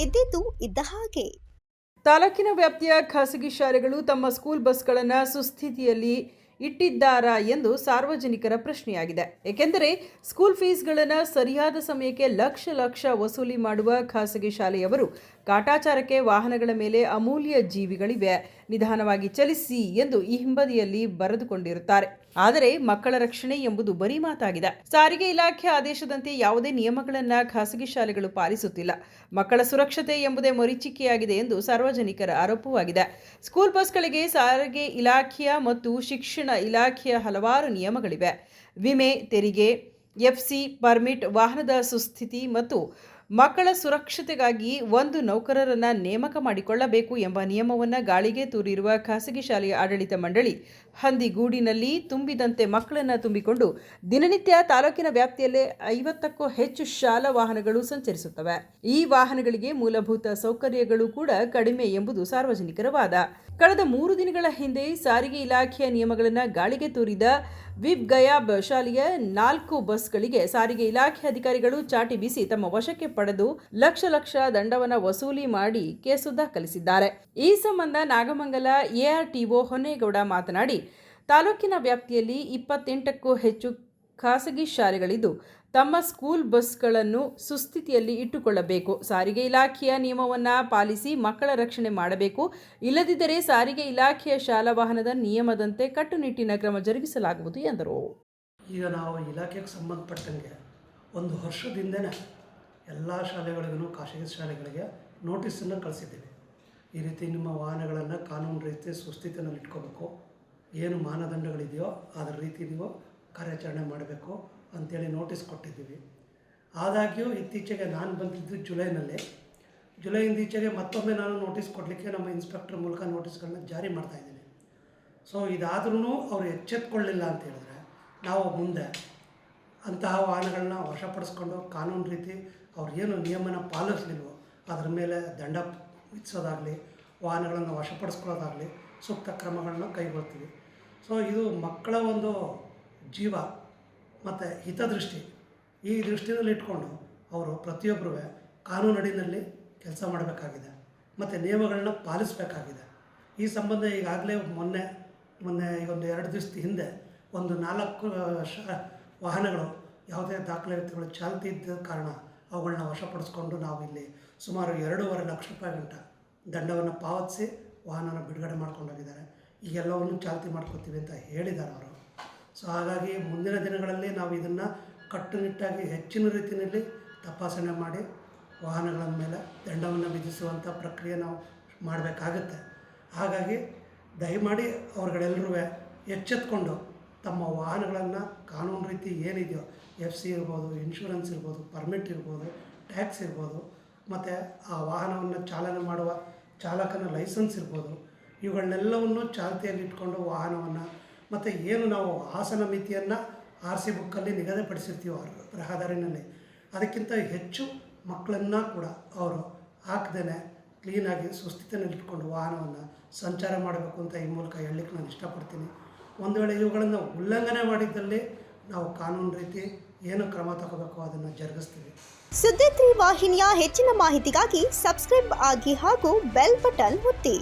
ಇದ್ದಿದ್ದು ಇದ್ದ ಹಾಗೆ. ತಾಲೂಕಿನ ವ್ಯಾಪ್ತಿಯ ಖಾಸಗಿ ಶಾಲೆಗಳು ತಮ್ಮ ಸ್ಕೂಲ್ ಬಸ್ಗಳನ್ನು ಸುಸ್ಥಿತಿಯಲ್ಲಿ ಇಟ್ಟಿದ್ದಾರಾ ಎಂದು ಸಾರ್ವಜನಿಕರ ಪ್ರಶ್ನೆಯಾಗಿದೆ. ಏಕೆಂದರೆ ಸ್ಕೂಲ್ ಫೀಸ್ಗಳನ್ನು ಸರಿಯಾದ ಸಮಯಕ್ಕೆ ಲಕ್ಷ ವಸೂಲಿ ಮಾಡುವ ಖಾಸಗಿ ಶಾಲೆಯವರು ಕಾಟಾಚಾರಕ್ಕೆ ವಾಹನಗಳ ಮೇಲೆ ಅಮೂಲ್ಯ ಜೀವಿಗಳಿವೆ, ನಿಧಾನವಾಗಿ ಚಲಿಸಿ ಎಂದು ಈ ಹಿಂಬದಿಯಲ್ಲಿ ಬರೆದುಕೊಂಡಿರುತ್ತಾರೆ. ಆದರೆ ಮಕ್ಕಳ ರಕ್ಷಣೆ ಎಂಬುದು ಬರೀ ಮಾತಾಗಿದೆ. ಸಾರಿಗೆ ಇಲಾಖೆ ಆದೇಶದಂತೆ ಯಾವುದೇ ನಿಯಮಗಳನ್ನು ಖಾಸಗಿ ಶಾಲೆಗಳು ಪಾಲಿಸುತ್ತಿಲ್ಲ. ಮಕ್ಕಳ ಸುರಕ್ಷತೆ ಎಂಬುದೇ ಮರೀಚಿಕೆಯಾಗಿದೆ ಎಂದು ಸಾರ್ವಜನಿಕರ ಆರೋಪವಾಗಿದೆ. ಸ್ಕೂಲ್ ಬಸ್ಗಳಿಗೆ ಸಾರಿಗೆ ಇಲಾಖೆಯ ಮತ್ತು ಶಿಕ್ಷಣ ಇಲಾಖೆಯ ಹಲವಾರು ನಿಯಮಗಳಿವೆ. ವಿಮೆ, ತೆರಿಗೆ, ಎಫ್ಸಿ, ಪರ್ಮಿಟ್, ವಾಹನದ ಸುಸ್ಥಿತಿ ಮತ್ತು ಮಕ್ಕಳ ಸುರಕ್ಷತೆಗಾಗಿ ಒಂದು ನೌಕರರನ್ನು ನೇಮಕ ಮಾಡಿಕೊಳ್ಳಬೇಕು ಎಂಬ ನಿಯಮವನ್ನು ಗಾಳಿಗೆ ತೂರಿರುವ ಖಾಸಗಿ ಶಾಲೆಯ ಆಡಳಿತ ಮಂಡಳಿ ಹಂದಿಗೂಡಿನಲ್ಲಿ ತುಂಬಿದಂತೆ ಮಕ್ಕಳನ್ನು ತುಂಬಿಕೊಂಡು ದಿನನಿತ್ಯ ತಾಲೂಕಿನ ವ್ಯಾಪ್ತಿಯಲ್ಲೇ 50ಕ್ಕೂ ಹೆಚ್ಚು ಶಾಲಾ ವಾಹನಗಳು ಸಂಚರಿಸುತ್ತವೆ. ಈ ವಾಹನಗಳಿಗೆ ಮೂಲಭೂತ ಸೌಕರ್ಯಗಳು ಕೂಡ ಕಡಿಮೆ ಎಂಬುದು ಸಾರ್ವಜನಿಕರ ವಾದ. ಕಳೆದ 3 ದಿನಗಳ ಹಿಂದೆ ಸಾರಿಗೆ ಇಲಾಖೆಯ ನಿಯಮಗಳನ್ನು ಗಾಳಿಗೆ ತೂರಿದ ವಿಬ್ ಗಯಾಬ್ ಶಾಲೆಯ 4 ಬಸ್ಗಳಿಗೆ ಸಾರಿಗೆ ಇಲಾಖೆ ಅಧಿಕಾರಿಗಳು ಚಾಟಿ ಬೀಸಿ ತಮ್ಮ ವಶಕ್ಕೆ ಪಡೆದು ಲಕ್ಷ ದಂಡವನ್ನು ವಸೂಲಿ ಮಾಡಿ ಕೇಸು ದಾಖಲಿಸಿದ್ದಾರೆ. ಈ ಸಂಬಂಧ ನಾಗಮಂಗಲ ಎಆರ್ಟಿಒ ಹೊನ್ನೇಗೌಡ ಮಾತನಾಡಿ, ತಾಲೂಕಿನ ವ್ಯಾಪ್ತಿಯಲ್ಲಿ 28ಕ್ಕೂ ಹೆಚ್ಚು ಖಾಸಗಿ ಶಾಲೆಗಳಿದ್ದು ತಮ್ಮ ಸ್ಕೂಲ್ ಬಸ್ಗಳನ್ನು ಸುಸ್ಥಿತಿಯಲ್ಲಿ ಇಟ್ಟುಕೊಳ್ಳಬೇಕು. ಸಾರಿಗೆ ಇಲಾಖೆಯ ನಿಯಮವನ್ನು ಪಾಲಿಸಿ ಮಕ್ಕಳ ರಕ್ಷಣೆ ಮಾಡಬೇಕು. ಇಲ್ಲದಿದ್ದರೆ ಸಾರಿಗೆ ಇಲಾಖೆಯ ಶಾಲಾ ವಾಹನದ ನಿಯಮದಂತೆ ಕಟ್ಟುನಿಟ್ಟಿನ ಕ್ರಮ ಜರುಗಿಸಲಾಗುವುದು ಎಂದರು. ಈಗ ನಾವು ಇಲಾಖೆಗೆ ಸಂಬಂಧಪಟ್ಟಂಗೆ 1 ವರ್ಷದಿಂದನೇ ಎಲ್ಲ ಶಾಲೆಗಳಿಗೂ ಖಾಸಗಿ ಶಾಲೆಗಳಿಗೆ ನೋಟಿಸನ್ನು ಕಳಿಸಿದ್ದೀವಿ. ಈ ರೀತಿ ನಿಮ್ಮ ವಾಹನಗಳನ್ನು ಕಾನೂನು ರೀತಿ ಸುಸ್ಥಿತಿನಲ್ಲಿ ಇಟ್ಕೋಬೇಕು, ಏನು ಮಾನದಂಡಗಳಿದೆಯೋ ಅದರ ರೀತಿ ನೀವು ಕಾರ್ಯಾಚರಣೆ ಮಾಡಬೇಕು ಅಂಥೇಳಿ ನೋಟಿಸ್ ಕೊಟ್ಟಿದ್ದೀವಿ. ಆದಾಗ್ಯೂ ಇತ್ತೀಚೆಗೆ ನಾನು ಬಂದಿದ್ದು ಜುಲೈಯಿಂದ ಈಚೆಗೆ ಮತ್ತೊಮ್ಮೆ ನಾನು ನೋಟಿಸ್ ಕೊಡಲಿಕ್ಕೆ ನಮ್ಮ ಇನ್ಸ್ಪೆಕ್ಟರ್ ಮೂಲಕ ನೋಟಿಸ್ಗಳನ್ನ ಜಾರಿ ಮಾಡ್ತಾಯಿದ್ದೀನಿ. ಸೊ ಇದಾದ್ರೂ ಅವರು ಎಚ್ಚೆತ್ಕೊಳ್ಳಿಲ್ಲ ಅಂತ ಹೇಳಿದ್ರೆ ನಾವು ಮುಂದೆ ಅಂತಹ ವಾಹನಗಳನ್ನ ವಶಪಡಿಸ್ಕೊಂಡು ಕಾನೂನು ರೀತಿ ಅವ್ರು ಏನು ನಿಯಮನ ಪಾಲಿಸಲಿಲ್ವೋ ಅದರ ಮೇಲೆ ದಂಡ ವಿಧಿಸೋದಾಗಲಿ, ವಾಹನಗಳನ್ನು ವಶಪಡಿಸ್ಕೊಳ್ಳೋದಾಗಲಿ ಸೂಕ್ತ ಕ್ರಮಗಳನ್ನ ಕೈಗೊಳ್ತೀವಿ. ಸೊ ಇದು ಮಕ್ಕಳ ಒಂದು ಜೀವ ಮತ್ತು ಹಿತದೃಷ್ಟಿ, ಈ ದೃಷ್ಟಿಯಲ್ಲಿ ಇಟ್ಕೊಂಡು ಅವರು ಪ್ರತಿಯೊಬ್ಬರೂ ಕಾನೂನು ಅಡಿಯಲ್ಲಿ ಕೆಲಸ ಮಾಡಬೇಕಾಗಿದೆ ಮತ್ತು ನಿಯಮಗಳನ್ನ ಪಾಲಿಸಬೇಕಾಗಿದೆ. ಈ ಸಂಬಂಧ ಈಗಾಗಲೇ ಮೊನ್ನೆ ಈಗ ಒಂದು 2 ದಿವಸದ ಹಿಂದೆ ಒಂದು 4 ವಾಹನಗಳು ಯಾವುದೇ ದಾಖಲಾತಿಗಳು ಚಾಲ್ತಿ ಇದ್ದ ಕಾರಣ ಅವುಗಳನ್ನ ವಶಪಡಿಸ್ಕೊಂಡು ನಾವು ಇಲ್ಲಿ ಸುಮಾರು 2.5 ಲಕ್ಷ ರೂಪಾಯಿ ಗಂಟ ದಂಡವನ್ನು ಪಾವತಿಸಿ ವಾಹನನ ಬಿಡುಗಡೆ ಮಾಡ್ಕೊಂಡೋಗಿದ್ದಾರೆ. ಈಗೆಲ್ಲವನ್ನು ಚಾಲ್ತಿ ಮಾಡ್ಕೊತೀವಿ ಅಂತ ಹೇಳಿದ್ದಾರೆ ಅವರು. ಸೊ ಹಾಗಾಗಿ ಮುಂದಿನ ದಿನಗಳಲ್ಲಿ ನಾವು ಇದನ್ನು ಕಟ್ಟುನಿಟ್ಟಾಗಿ ಹೆಚ್ಚಿನ ರೀತಿಯಲ್ಲಿ ತಪಾಸಣೆ ಮಾಡಿ ವಾಹನಗಳ ಮೇಲೆ ದಂಡವನ್ನು ವಿಧಿಸುವಂಥ ಪ್ರಕ್ರಿಯೆ ನಾವು ಮಾಡಬೇಕಾಗುತ್ತೆ. ಹಾಗಾಗಿ ದಯಮಾಡಿ ಅವ್ರುಗಳೆಲ್ಲರೂ ಎಚ್ಚೆತ್ಕೊಂಡು ತಮ್ಮ ವಾಹನಗಳನ್ನು ಕಾನೂನು ರೀತಿ ಏನಿದೆಯೋ FC ಇರ್ಬೋದು, ಇನ್ಶೂರೆನ್ಸ್ ಇರ್ಬೋದು, ಪರ್ಮಿಟ್ ಇರ್ಬೋದು, ಟ್ಯಾಕ್ಸ್ ಇರ್ಬೋದು, ಮತ್ತು ಆ ವಾಹನವನ್ನು ಚಾಲನೆ ಮಾಡುವ ಚಾಲಕನ ಲೈಸೆನ್ಸ್ ಇರ್ಬೋದು, ಇವುಗಳನ್ನೆಲ್ಲವನ್ನು ಚಾಲ್ತಿಯಲ್ಲಿ ಇಟ್ಕೊಂಡು ವಾಹನವನ್ನು ಮತ್ತು ಏನು ನಾವು ಆಸನ ಮಿತಿಯನ್ನು RC ಬುಕ್ಕಲ್ಲಿ ನಿಗದಿಪಡಿಸಿರ್ತೀವೋ ರಹದಾರಿನಲ್ಲಿ ಅದಕ್ಕಿಂತ ಹೆಚ್ಚು ಮಕ್ಕಳನ್ನು ಕೂಡ ಅವರು ಹಾಕ್ದೇ ಕ್ಲೀನಾಗಿ ಸುಸ್ಥಿತಿಯಲ್ಲಿ ಇಟ್ಕೊಂಡು ವಾಹನವನ್ನು ಸಂಚಾರ ಮಾಡಬೇಕು ಅಂತ ಈ ಮೂಲಕ ಹೇಳಲಿಕ್ಕೆ ನಾನು ಇಷ್ಟಪಡ್ತೀನಿ. ಒಂದು ವೇಳೆ ಇವುಗಳನ್ನು ಉಲ್ಲಂಘನೆ ಮಾಡಿದ್ದಲ್ಲಿ ನಾವು ಕಾನೂನು ರೀತಿ ಏನು ಕ್ರಮ ತಗೋಬೇಕು ಅದನ್ನು ಜರುಗಿಸ್ತೀವಿ. ಸುದ್ದಿ 3 ವಾಹಿನಿಯ ಹೆಚ್ಚಿನ ಮಾಹಿತಿಗಾಗಿ ಸಬ್ಸ್ಕ್ರೈಬ್ ಆಗಿ ಹಾಗೂ ಬೆಲ್ ಬಟನ್ ಒತ್ತಿ.